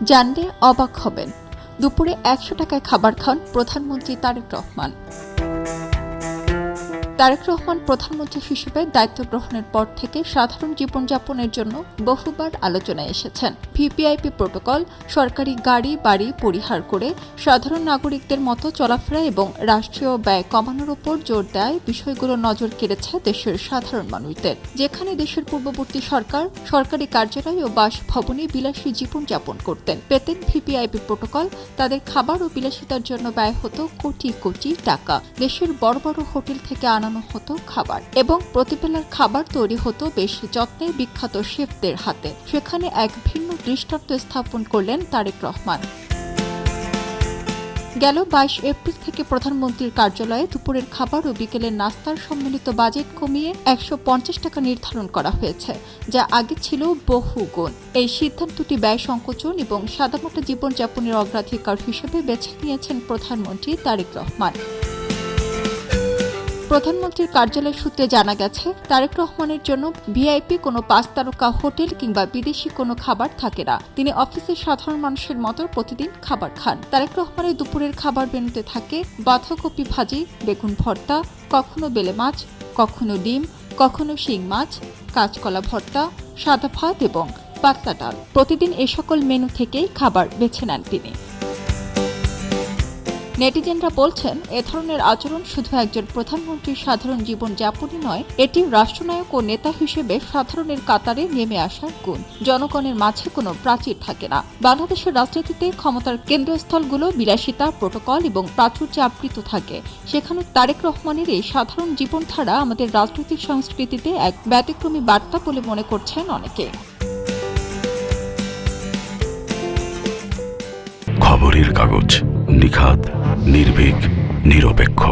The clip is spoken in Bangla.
জানলে অবাক হবেন, দুপুরে ১০০ টাকায় খাবার খান প্রধানমন্ত্রী তারেক রহমান। তারেক রহমান প্রধানমন্ত্রী হিসেবে দায়িত্ব গ্রহণের পর থেকে সাধারণ জীবনযাপনের জন্য বহুবার আলোচনায় এসেছেন। ভিভিআইপি প্রোটোকল, সরকারি গাড়ি বাড়ি পরিহার করে সাধারণ নাগরিকদের মতো চলাফেরা এবং রাষ্ট্রীয় ব্যয় কমানোর উপর জোর দেয় বিষয়গুলো নজর কেড়েছে দেশের সাধারণ মানুষদের। যেখানে দেশের পূর্ববর্তী সরকার সরকারি কার্যালয় ও বাসভবনে বিলাসী জীবনযাপন করতেন, পেতেন ভিভিআইপি প্রোটোকল, তাদের খাবার ও বিলাসিতার জন্য ব্যয় হতো কোটি কোটি টাকা। দেশের বড় বড় হোটেল থেকে আনানো হতো খাবার এবং প্রতিবেলার খাবার তৈরি হতো বেশ যত্নে বিখ্যাত শেফদের হাতে। সেখানে এক ভিন্ন দৃষ্টান্ত স্থাপন করলেন তারেক রহমান। গেল ২২ এপ্রিল থেকে প্রধানমন্ত্রীর কার্যালয়ে দুপুরের খাবার ও বিকেলের নাস্তার সম্মিলিত বাজেট কমিয়ে ১৫০ টাকা নির্ধারণ করা হয়েছে, যা আগে ছিল বহুগুণ। এই সিদ্ধান্তটি ব্যয় সংকোচন এবং সাদামাটা জীবনযাপনের অগ্রাধিকার হিসেবে বেছে নিয়েছেন প্রধানমন্ত্রী তারেক রহমান। প্রধানমন্ত্রীর কার্যালয় সূত্রে জানা গেছে, তারেক রহমানের জন্য ভিআইপি কোনো ৫ তারকা হোটেল কিংবা বিদেশি কোনো খাবার থাকে না। তিনি অফিসের সাধারণ মানুষের মতো প্রতিদিন খাবার খান। তারেক রহমানের দুপুরের খাবার মেনুতে থাকে বাঁধাকপি ভাজি, বেগুন ভর্তা, কখনো বেলে মাছ, কখনো ডিম, কখনো শিং মাছ, কাঁচকলা ভর্তা, সাদা ভাত এবং পাতলা ডাল। প্রতিদিন এ সকল মেনু থেকেই খাবার বেছে নেন তিনি। নেটিজেনরা বলছেন, এ ধরনের আচরণ শুধু একজন প্রধানমন্ত্রীর সাধারণ জীবনযাপনই নয়, এটি রাষ্ট্রনায়ক ও নেতা হিসেবে সাধারণের কাতারে নেমে আসার গুণ। জনগণের মাঝে কোনো প্রাচীর থাকে না। বাংলাদেশের রাজনীতিতে ক্ষমতার কেন্দ্রস্থলগুলো বিলাসিতা, প্রোটোকল এবং প্রাচুর্যে আবৃত থাকে। সেখানে তারেক রহমানের এই সাধারণ জীবনধারা আমাদের রাজনৈতিক সংস্কৃতিতে এক ব্যতিক্রমী বার্তা বলে মনে করছেন অনেকে। খবরের কাগজ, নিখাত, নির্ভীক, নিরপেক্ষ।